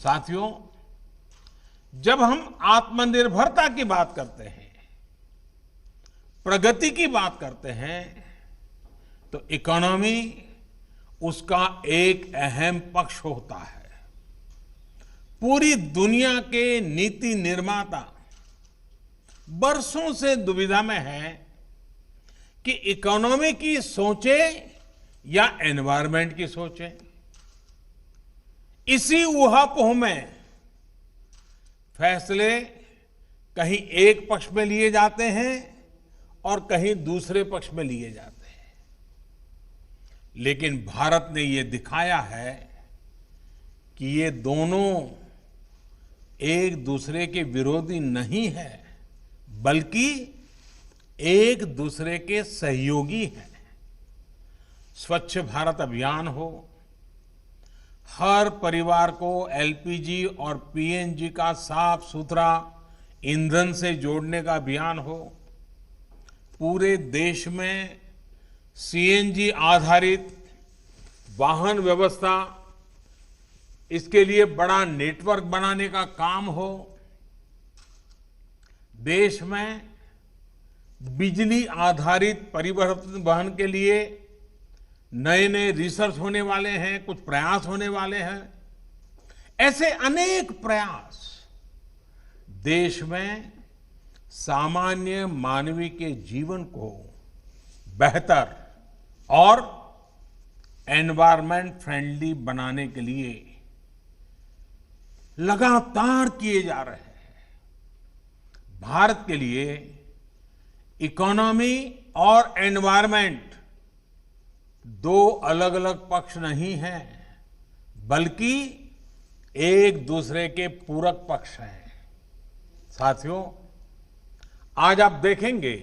साथियों, जब हम आत्मनिर्भरता की बात करते हैं, प्रगति की बात करते हैं, तो इकोनॉमी उसका एक अहम पक्ष होता है। पूरी दुनिया के नीति निर्माता बरसों से दुविधा में है कि इकोनॉमी की सोचे या एनवायरनमेंट की सोचे। इसी ऊहापोह में फैसले कहीं एक पक्ष में लिए जाते हैं और कहीं दूसरे पक्ष में लिए जाते हैं। लेकिन भारत ने ये दिखाया है कि ये दोनों एक दूसरे के विरोधी नहीं है, बल्कि एक दूसरे के सहयोगी हैं। स्वच्छ भारत अभियान हो, हर परिवार को एलपीजी और पीएनजी का साफ सुथरा ईंधन से जोड़ने का अभियान हो, पूरे देश में सीएनजी आधारित वाहन व्यवस्था, इसके लिए बड़ा नेटवर्क बनाने का काम हो, देश में बिजली आधारित परिवहन के लिए नए नए रिसर्च होने वाले हैं, कुछ प्रयास होने वाले हैं। ऐसे अनेक प्रयास देश में सामान्य मानवीय के जीवन को बेहतर और एनवायरनमेंट फ्रेंडली बनाने के लिए लगातार किए जा रहे हैं। भारत के लिए इकोनॉमी और एनवायरनमेंट दो अलग अलग पक्ष नहीं हैं, बल्कि एक दूसरे के पूरक पक्ष हैं। साथियों, आज आप देखेंगे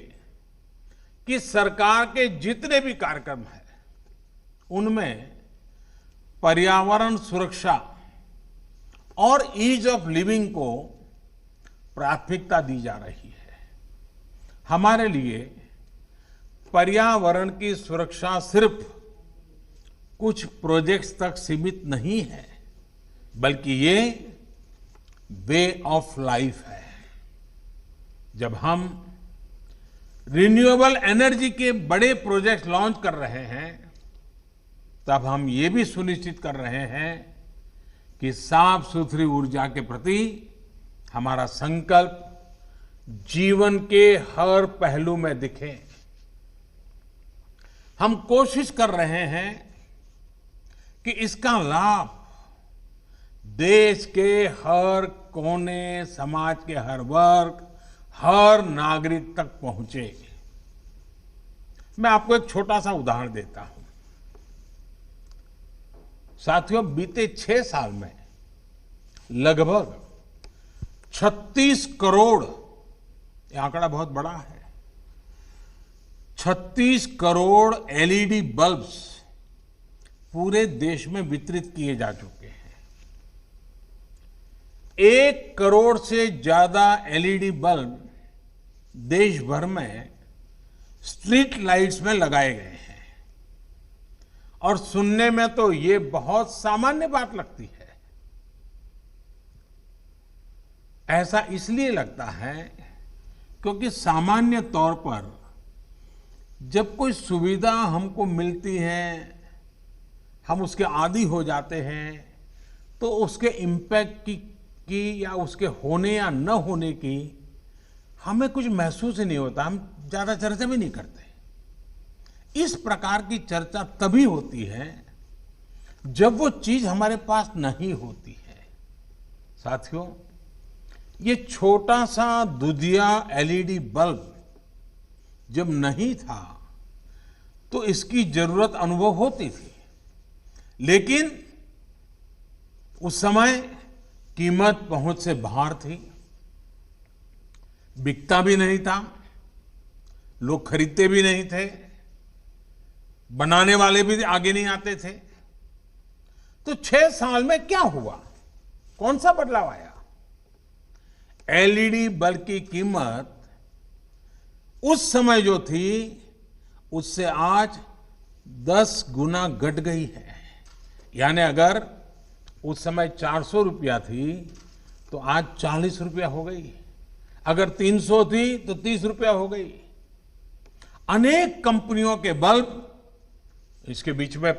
कि सरकार के जितने भी कार्यक्रम हैं, उनमें पर्यावरण सुरक्षा और ईज ऑफ लिविंग को प्राथमिकता दी जा रही है। हमारे लिए पर्यावरण की सुरक्षा सिर्फ कुछ प्रोजेक्ट्स तक सीमित नहीं है, बल्कि ये वे ऑफ लाइफ है। जब हम रिन्यूएबल एनर्जी के बड़े प्रोजेक्ट लॉन्च कर रहे हैं, तब हम ये भी सुनिश्चित कर रहे हैं कि साफ सुथरी ऊर्जा के प्रति हमारा संकल्प जीवन के हर पहलू में दिखे। हम कोशिश कर रहे हैं कि इसका लाभ देश के हर कोने, समाज के हर वर्ग, हर नागरिक तक पहुंचे। मैं आपको एक छोटा सा उदाहरण देता हूं। साथियों, बीते 6 साल में लगभग 36 करोड़, ये आंकड़ा बहुत बड़ा है, 36 करोड़ एलईडी बल्ब्स पूरे देश में वितरित किए जा चुके हैं। 1 करोड़ से ज्यादा एलईडी बल्ब देश भर में स्ट्रीट लाइट्स में लगाए गए हैं। और सुनने में तो ये बहुत सामान्य बात लगती है। ऐसा इसलिए लगता है क्योंकि सामान्य तौर पर जब कोई सुविधा हमको मिलती है, हम उसके आदी हो जाते हैं, तो उसके इम्पैक्ट की या उसके होने या न होने की हमें कुछ महसूस ही नहीं होता। हम ज्यादा चर्चा भी नहीं करते। इस प्रकार की चर्चा तभी होती है जब वो चीज हमारे पास नहीं होती है। साथियों, ये छोटा सा दुधिया एलईडी बल्ब जब नहीं था तो इसकी जरूरत अनुभव होती थी, लेकिन उस समय कीमत पहुंच से बाहर थी, बिकता भी नहीं था, लोग खरीदते भी नहीं थे, बनाने वाले भी आगे नहीं आते थे। तो 6 साल में क्या हुआ? कौन सा बदलाव आया? एलईडी बल्ब की कीमत उस समय जो थी उससे आज 10 गुना घट गई है। यानी अगर उस समय 400 रुपया थी तो आज 40 रुपया हो गई। अगर 300 थी तो 30 रुपया हो गई। अनेक कंपनियों के बल्ब, इसके बीच में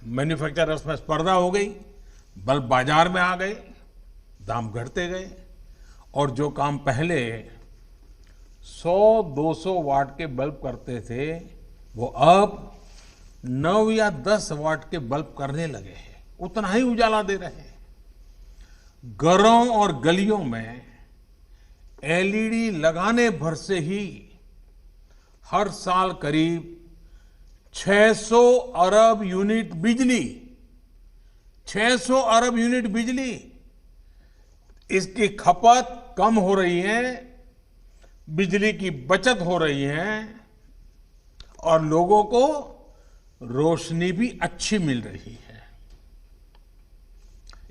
मैन्युफैक्चरर्स में स्पर्धा हो गई, बल्ब बाजार में आ गए, दाम घटते गए और जो काम पहले 100-200 वाट के बल्ब करते थे वो अब 9 या 10 वाट के बल्ब करने लगे हैं, उतना ही उजाला दे रहे हैं। घरों और गलियों में एलईडी लगाने भर से ही हर साल करीब 600 अरब यूनिट बिजली, 600 अरब यूनिट बिजली, इसकी खपत कम हो रही है, बिजली की बचत हो रही है और लोगों को रोशनी भी अच्छी मिल रही है।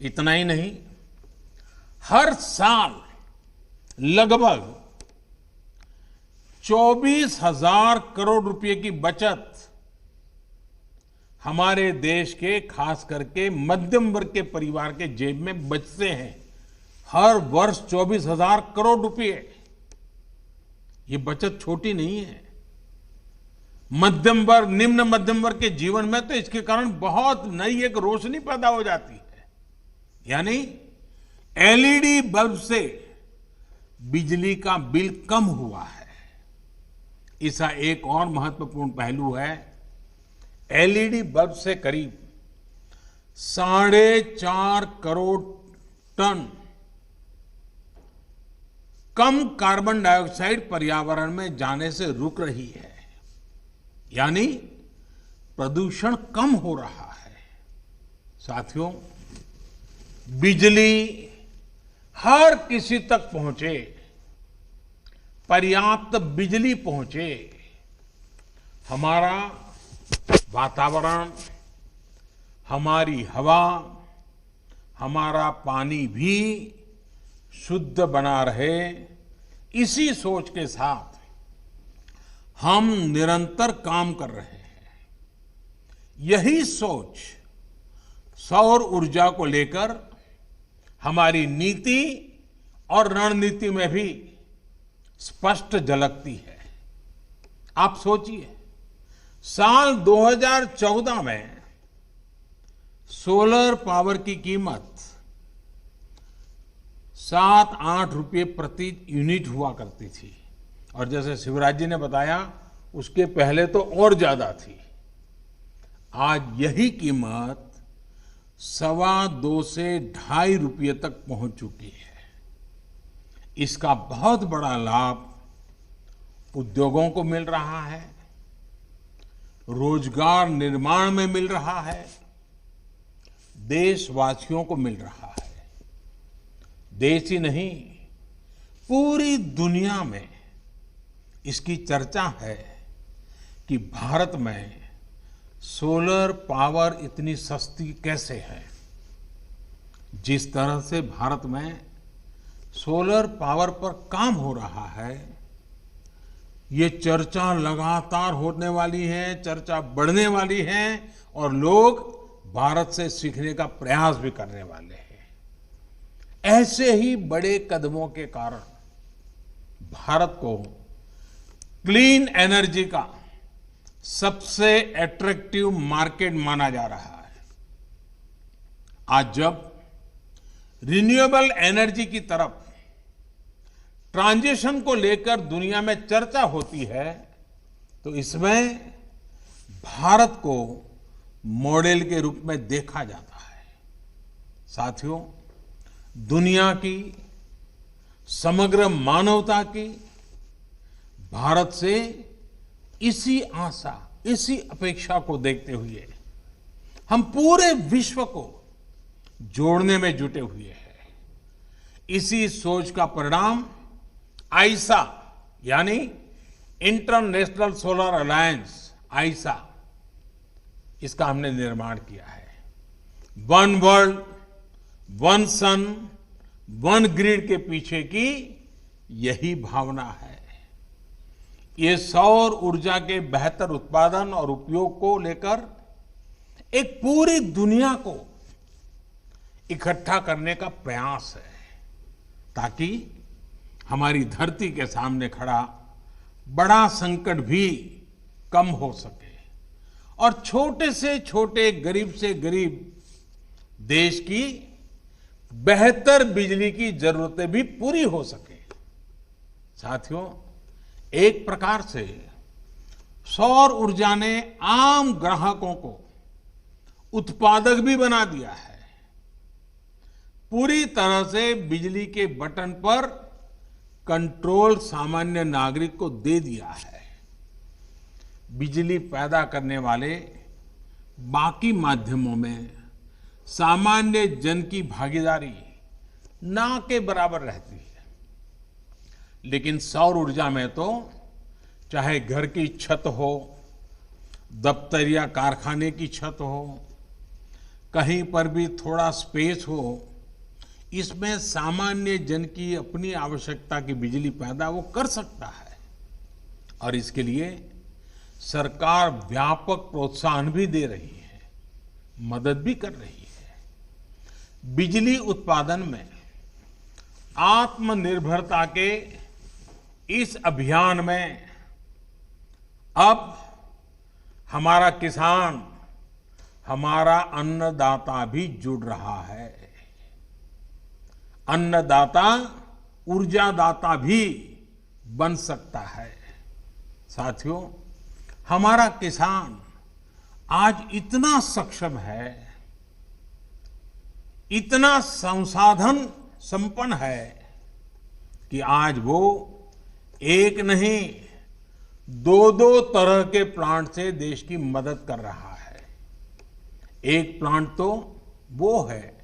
इतना ही नहीं, हर साल लगभग 24,000 करोड़ रुपए की बचत हमारे देश के खास करके मध्यम वर्ग के परिवार के जेब में बचते हैं। हर वर्ष 24,000 करोड़ रुपए, ये बचत छोटी नहीं है। मध्यम वर्ग, निम्न मध्यम वर्ग के जीवन में तो इसके कारण बहुत नई एक रोशनी पैदा हो जाती है। यानी एलईडी बल्ब से बिजली का बिल कम हुआ है। इसका एक और महत्वपूर्ण पहलू है, एलईडी बल्ब से करीब 4.5 करोड़ टन कम कार्बन डाइऑक्साइड पर्यावरण में जाने से रुक रही है। यानी प्रदूषण कम हो रहा है। साथियों, बिजली हर किसी तक पहुंचे, पर्याप्त बिजली पहुंचे, हमारा वातावरण, हमारी हवा, हमारा पानी भी शुद्ध बना रहे, इसी सोच के साथ हम निरंतर काम कर रहे हैं। यही सोच सौर ऊर्जा को लेकर हमारी नीति और रणनीति में भी स्पष्ट झलकती है। आप सोचिए, साल 2014 में सोलर पावर की कीमत 7-8 रुपये प्रति यूनिट हुआ करती थी और जैसे शिवराज जी ने बताया उसके पहले तो और ज्यादा थी। आज यही कीमत 2.25 से 2.5 रुपये तक पहुंच चुकी है। इसका बहुत बड़ा लाभ उद्योगों को मिल रहा है, रोजगार निर्माण में मिल रहा है, देशवासियों को मिल रहा है। देश ही नहीं, पूरी दुनिया में इसकी चर्चा है कि भारत में सोलर पावर इतनी सस्ती कैसे है। जिस तरह से भारत में सोलर पावर पर काम हो रहा है, ये चर्चा लगातार होने वाली है, चर्चा बढ़ने वाली है और लोग भारत से सीखने का प्रयास भी करने वाले हैं। ऐसे ही बड़े कदमों के कारण भारत को क्लीन एनर्जी का सबसे अट्रैक्टिव मार्केट माना जा रहा है। आज जब रिन्यूएबल एनर्जी की तरफ ट्रांजिशन को लेकर दुनिया में चर्चा होती है तो इसमें भारत को मॉडल के रूप में देखा जाता है। साथियों, दुनिया की, समग्र मानवता की भारत से इसी आशा, इसी अपेक्षा को देखते हुए हम पूरे विश्व को जोड़ने में जुटे हुए हैं। इसी सोच का परिणाम आईसा यानी इंटरनेशनल सोलर अलायंस, आईसा, इसका हमने निर्माण किया है। वन वर्ल्ड, वन सन, वन ग्रिड के पीछे की यही भावना है। ये सौर ऊर्जा के बेहतर उत्पादन और उपयोग को लेकर एक पूरी दुनिया को इकट्ठा करने का प्रयास है, ताकि हमारी धरती के सामने खड़ा बड़ा संकट भी कम हो सके और छोटे से छोटे, गरीब से गरीब देश की बेहतर बिजली की जरूरतें भी पूरी हो सके। साथियों, एक प्रकार से सौर ऊर्जा ने आम ग्राहकों को उत्पादक भी बना दिया है। पूरी तरह से बिजली के बटन पर कंट्रोल सामान्य नागरिक को दे दिया है। बिजली पैदा करने वाले बाकी माध्यमों में सामान्य जन की भागीदारी ना के बराबर रहती है, लेकिन सौर ऊर्जा में तो चाहे घर की छत हो, दफ्तर या कारखाने की छत हो, कहीं पर भी थोड़ा स्पेस हो, इसमें सामान्य जन की अपनी आवश्यकता की बिजली पैदा वो कर सकता है। और इसके लिए सरकार व्यापक प्रोत्साहन भी दे रही है, मदद भी कर रही है। बिजली उत्पादन में आत्मनिर्भरता के इस अभियान में अब हमारा किसान, हमारा अन्नदाता भी जुड़ रहा है। अन्नदाता ऊर्जादाता भी बन सकता है। साथियों, हमारा किसान आज इतना सक्षम है, इतना संसाधन संपन्न है कि आज वो एक नहीं, दो तरह के प्लांट से देश की मदद कर रहा है। एक प्लांट तो वो है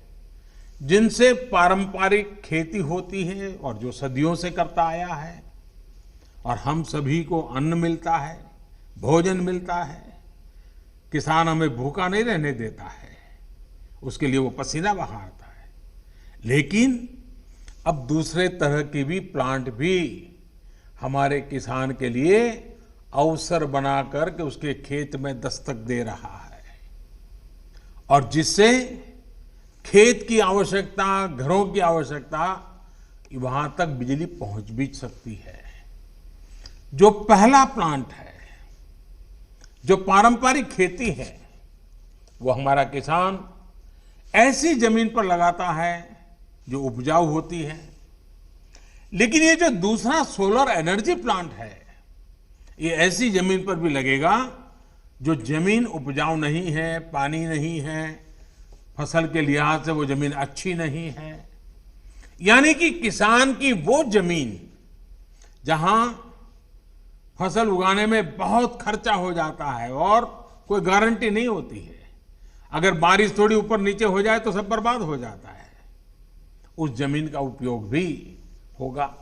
जिनसे पारंपरिक खेती होती है और जो सदियों से करता आया है, और हम सभी को अन्न मिलता है, भोजन मिलता है। किसान हमें भूखा नहीं रहने देता है, उसके लिए वो पसीना बहाता है। लेकिन अब दूसरे तरह की भी प्लांट भी हमारे किसान के लिए अवसर बनाकर के उसके खेत में दस्तक दे रहा है, और जिससे खेत की आवश्यकता, घरों की आवश्यकता, वहां तक बिजली पहुंच भी सकती है। जो पहला प्लांट है, जो पारंपरिक खेती है, वो हमारा किसान ऐसी जमीन पर लगाता है जो उपजाऊ होती है। लेकिन ये जो दूसरा सोलर एनर्जी प्लांट है, ये ऐसी जमीन पर भी लगेगा जो जमीन उपजाऊ नहीं है, पानी नहीं है, फसल के लिहाज से वो जमीन अच्छी नहीं है। यानी कि किसान की वो जमीन जहां फसल उगाने में बहुत खर्चा हो जाता है और कोई गारंटी नहीं होती है, अगर बारिश थोड़ी ऊपर नीचे हो जाए तो सब बर्बाद हो जाता है, उस जमीन का उपयोग भी होगा।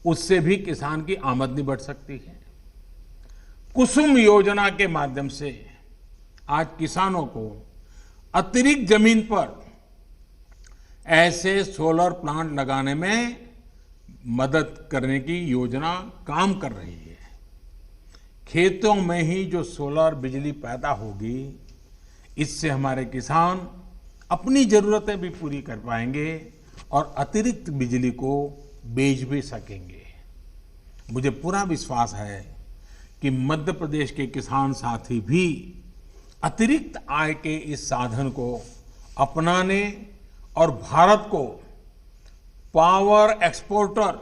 उससे भी किसान की आमदनी बढ़ सकती है। कुसुम योजना के माध्यम से आज किसानों को अतिरिक्त जमीन पर ऐसे सोलर प्लांट लगाने में मदद करने की योजना काम कर रही है। खेतों में ही जो सोलर बिजली पैदा होगी, इससे हमारे किसान अपनी जरूरतें भी पूरी कर पाएंगे और अतिरिक्त बिजली को बेच भी सकेंगे। मुझे पूरा विश्वास है कि मध्य प्रदेश के किसान साथी भी अतिरिक्त आय के इस साधन को अपनाने और भारत को पावर एक्सपोर्टर,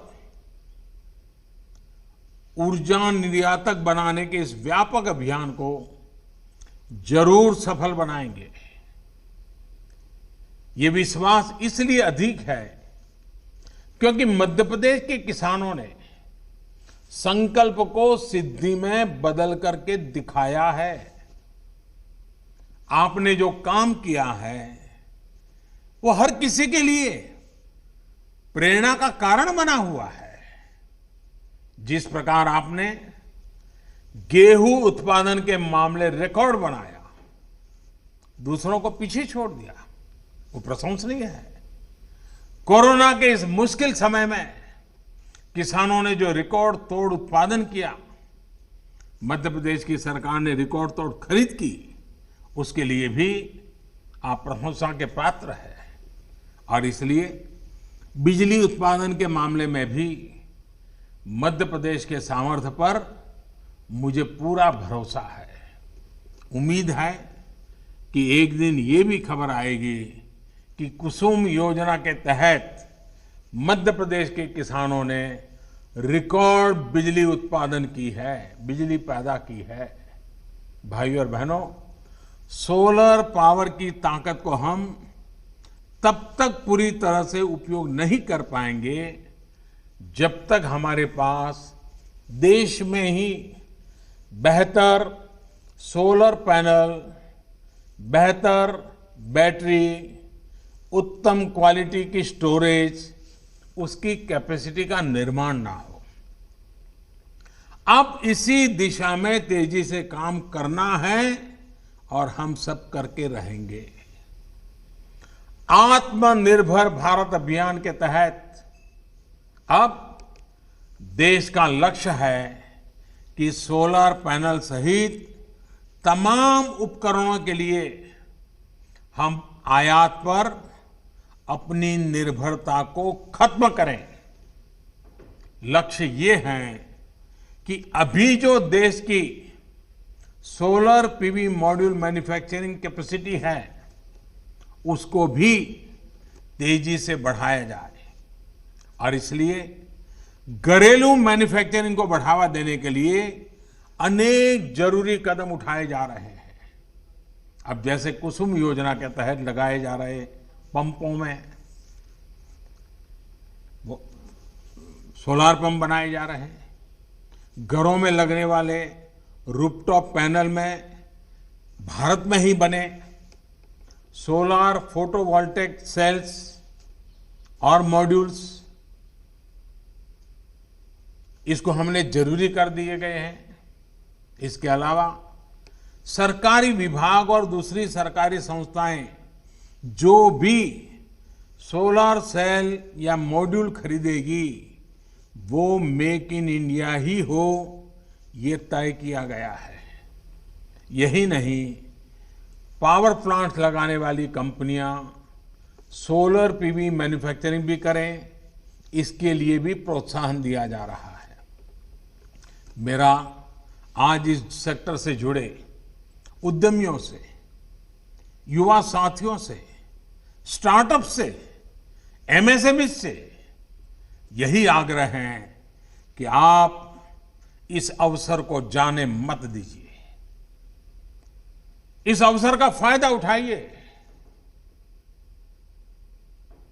ऊर्जा निर्यातक बनाने के इस व्यापक अभियान को जरूर सफल बनाएंगे। ये विश्वास इसलिए अधिक है क्योंकि मध्य प्रदेश के किसानों ने संकल्प को सिद्धि में बदल करके दिखाया है। आपने जो काम किया है वो हर किसी के लिए प्रेरणा का कारण बना हुआ है। जिस प्रकार आपने गेहूं उत्पादन के मामले रिकॉर्ड बनाया, दूसरों को पीछे छोड़ दिया, वो प्रशंसनीय है। कोरोना के इस मुश्किल समय में किसानों ने जो रिकॉर्ड तोड़ उत्पादन किया, मध्य प्रदेश की सरकार ने रिकॉर्ड तोड़ खरीद की, उसके लिए भी आप प्रशंसा के पात्र हैं। और इसलिए बिजली उत्पादन के मामले में भी मध्य प्रदेश के सामर्थ्य पर मुझे पूरा भरोसा है। उम्मीद है कि एक दिन ये भी खबर आएगी कि कुसुम योजना के तहत मध्य प्रदेश के किसानों ने रिकॉर्ड बिजली उत्पादन की है, बिजली पैदा की है। भाइयों और बहनों, सोलर पावर की ताकत को हम तब तक पूरी तरह से उपयोग नहीं कर पाएंगे जब तक हमारे पास देश में ही बेहतर सोलर पैनल, बेहतर बैटरी, उत्तम क्वालिटी की स्टोरेज, उसकी कैपेसिटी का निर्माण ना हो। अब इसी दिशा में तेजी से काम करना है और हम सब करके रहेंगे। आत्मनिर्भर भारत अभियान के तहत अब देश का लक्ष्य है कि सोलर पैनल सहित तमाम उपकरणों के लिए हम आयात पर अपनी निर्भरता को खत्म करें। लक्ष्य ये है कि अभी जो देश की solar PV module manufacturing capacity है उसको भी तेजी से बढ़ाया जाए और इसलिए घरेलू मैन्युफैक्चरिंग को बढ़ावा देने के लिए अनेक जरूरी कदम उठाए जा रहे हैं। अब जैसे कुसुम योजना के तहत लगाए जा रहे पंपों में वो सोलार पंप बनाए जा रहे हैं, घरों में लगने वाले रूफटॉप पैनल में भारत में ही बने सोलार फोटोवोल्टेक सेल्स और मॉड्यूल्स, इसको हमने जरूरी कर दिए गए हैं। इसके अलावा सरकारी विभाग और दूसरी सरकारी संस्थाएं जो भी सोलर सेल या मॉड्यूल खरीदेगी वो मेक इन इंडिया ही हो, ये तय किया गया है। यही नहीं, पावर प्लांट्स लगाने वाली कंपनियां सोलर पीवी मैन्युफैक्चरिंग भी करें, इसके लिए भी प्रोत्साहन दिया जा रहा है। मेरा आज इस सेक्टर से जुड़े उद्यमियों से, युवा साथियों से, स्टार्टअप से, एमएसएमई से यही आग्रह है कि आप इस अवसर को जाने मत दीजिए, इस अवसर का फायदा उठाइए।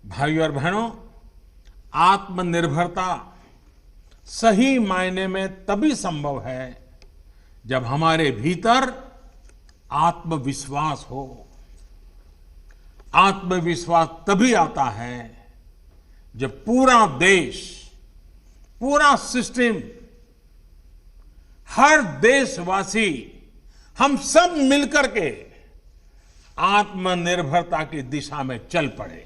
भाइयों और बहनों, आत्मनिर्भरता सही मायने में तभी संभव है जब हमारे भीतर आत्मविश्वास हो। आत्मविश्वास तभी आता है जब पूरा देश, पूरा सिस्टम, हर देशवासी, हम सब मिलकर के आत्मनिर्भरता की दिशा में चल पड़े।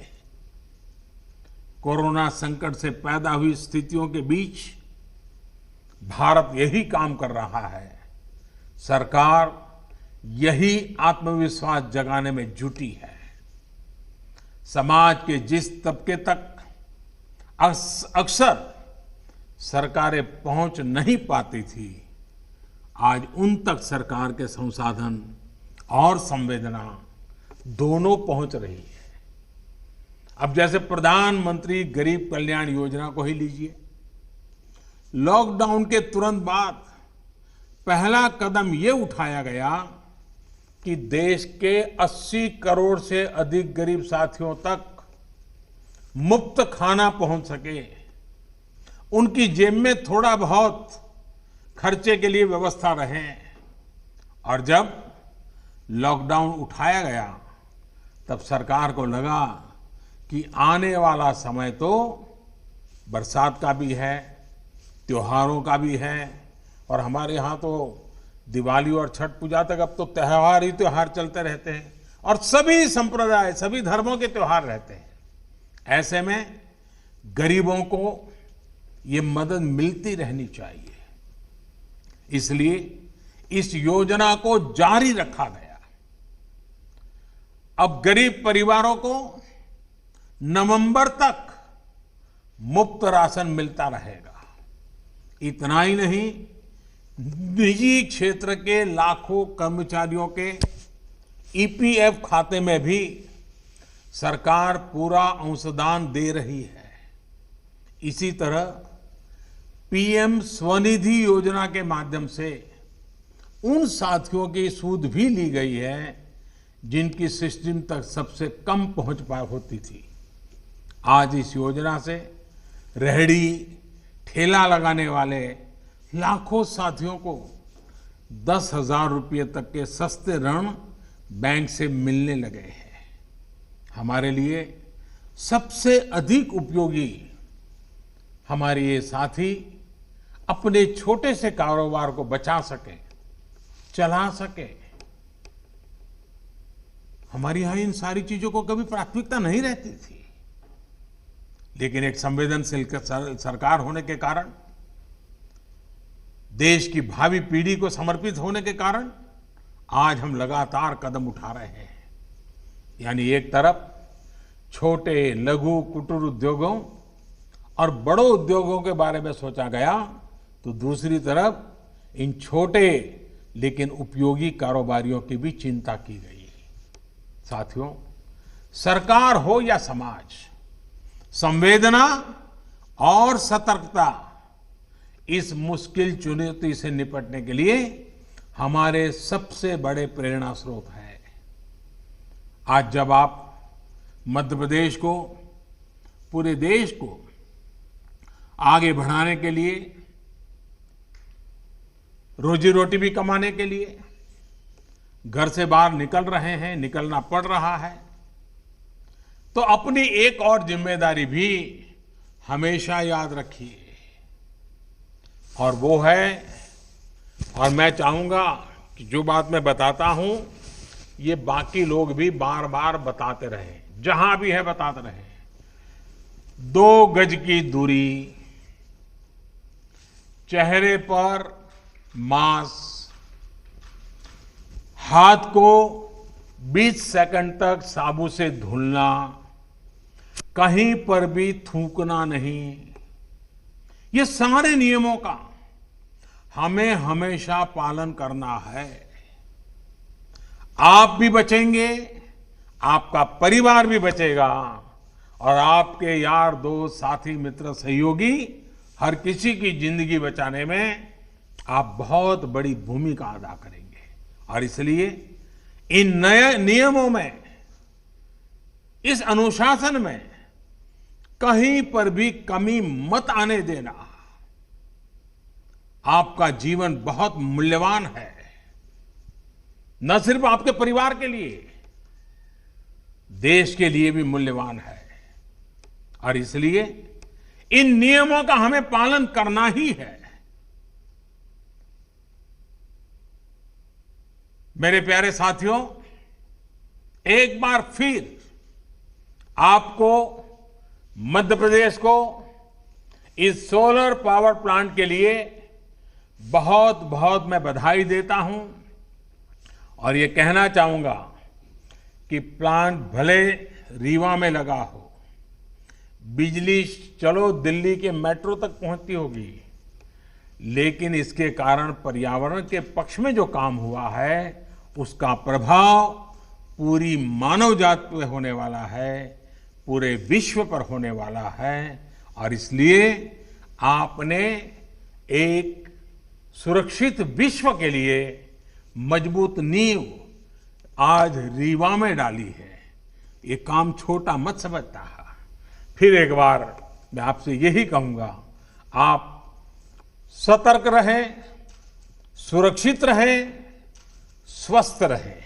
कोरोना संकट से पैदा हुई स्थितियों के बीच भारत यही काम कर रहा है। सरकार यही आत्मविश्वास जगाने में जुटी है। समाज के जिस तबके तक अक्सर सरकारें पहुंच नहीं पाती थी, आज उन तक सरकार के संसाधन और संवेदना दोनों पहुंच रही है। अब जैसे प्रधानमंत्री गरीब कल्याण योजना को ही लीजिए। लॉकडाउन के तुरंत बाद पहला कदम ये उठाया गया कि देश के 80 करोड़ से अधिक गरीब साथियों तक मुफ्त खाना पहुंच सके, उनकी जेब में थोड़ा बहुत खर्चे के लिए व्यवस्था रहे। और जब लॉकडाउन उठाया गया तब सरकार को लगा कि आने वाला समय तो बरसात का भी है, त्योहारों का भी है, और हमारे यहाँ तो दिवाली और छठ पूजा तक अब तो त्योहार ही त्योहार चलते रहते हैं और सभी संप्रदाय, सभी धर्मों के त्योहार रहते हैं। ऐसे में गरीबों को ये मदद मिलती रहनी चाहिए, इसलिए इस योजना को जारी रखा गया। अब गरीब परिवारों को नवंबर तक मुफ्त राशन मिलता रहेगा। इतना ही नहीं, निजी क्षेत्र के लाखों कर्मचारियों के ईपीएफ खाते में भी सरकार पूरा अंशदान दे रही है। इसी तरह पीएम स्वनिधि योजना के माध्यम से उन साथियों की सूद भी ली गई है जिनकी सिस्टम तक सबसे कम पहुंच होती थी। आज इस योजना से रेहड़ी ठेला लगाने वाले लाखों साथियों को 10,000 रुपये तक के सस्ते ऋण बैंक से मिलने लगे हैं। हमारे लिए सबसे अधिक उपयोगी हमारे ये साथी अपने छोटे से कारोबार को बचा सके, चला सके। हमारे यहां इन सारी चीजों को कभी प्राथमिकता नहीं रहती थी, लेकिन एक संवेदनशील सरकार होने के कारण, देश की भावी पीढ़ी को समर्पित होने के कारण आज हम लगातार कदम उठा रहे हैं। यानी एक तरफ छोटे लघु कुटीर उद्योगों और बड़ों उद्योगों के बारे में सोचा गया, तो दूसरी तरफ इन छोटे लेकिन उपयोगी कारोबारियों की भी चिंता की गई। साथियों, सरकार हो या समाज, संवेदना और सतर्कता इस मुश्किल चुनौती से निपटने के लिए हमारे सबसे बड़े प्रेरणा स्रोत है। आज जब आप मध्य प्रदेश को, पूरे देश को आगे बढ़ाने के लिए, रोजी रोटी भी कमाने के लिए घर से बाहर निकल रहे हैं, निकलना पड़ रहा है, तो अपनी एक और जिम्मेदारी भी हमेशा याद रखिए, और वो है, और मैं चाहूंगा कि जो बात मैं बताता हूं ये बाकी लोग भी बार बार बताते रहें, जहां भी है बताते रहें। 2 गज की दूरी, चेहरे पर मास्क, हाथ को 20 सेकंड तक साबुन से धुलना, कहीं पर भी थूकना नहीं, ये सारे नियमों का हमें हमेशा पालन करना है। आप भी बचेंगे, आपका परिवार भी बचेगा, और आपके यार दोस्त साथी मित्र सहयोगी हर किसी की जिंदगी बचाने में आप बहुत बड़ी भूमिका अदा करेंगे। और इसलिए इन नए नियमों में, इस अनुशासन में कहीं पर भी कमी मत आने देना। आपका जीवन बहुत मूल्यवान है, न सिर्फ आपके परिवार के लिए, देश के लिए भी मूल्यवान है। और इसलिए इन नियमों का हमें पालन करना ही है। मेरे प्यारे साथियों, एक बार फिर आपको, मध्य प्रदेश को इस सोलर पावर प्लांट के लिए बहुत बहुत मैं बधाई देता हूं, और ये कहना चाहूंगा कि प्लांट भले रीवा में लगा हो, बिजली चलो दिल्ली के मेट्रो तक पहुंचती होगी, लेकिन इसके कारण पर्यावरण के पक्ष में जो काम हुआ है उसका प्रभाव पूरी मानव जाति पे होने वाला है, पूरे विश्व पर होने वाला है। और इसलिए आपने एक सुरक्षित विश्व के लिए मजबूत नींव आज रीवा में डाली है। ये काम छोटा मत समझता। फिर एक बार मैं आपसे यही कहूंगा, आप सतर्क रहें, सुरक्षित रहें, स्वस्थ रहें।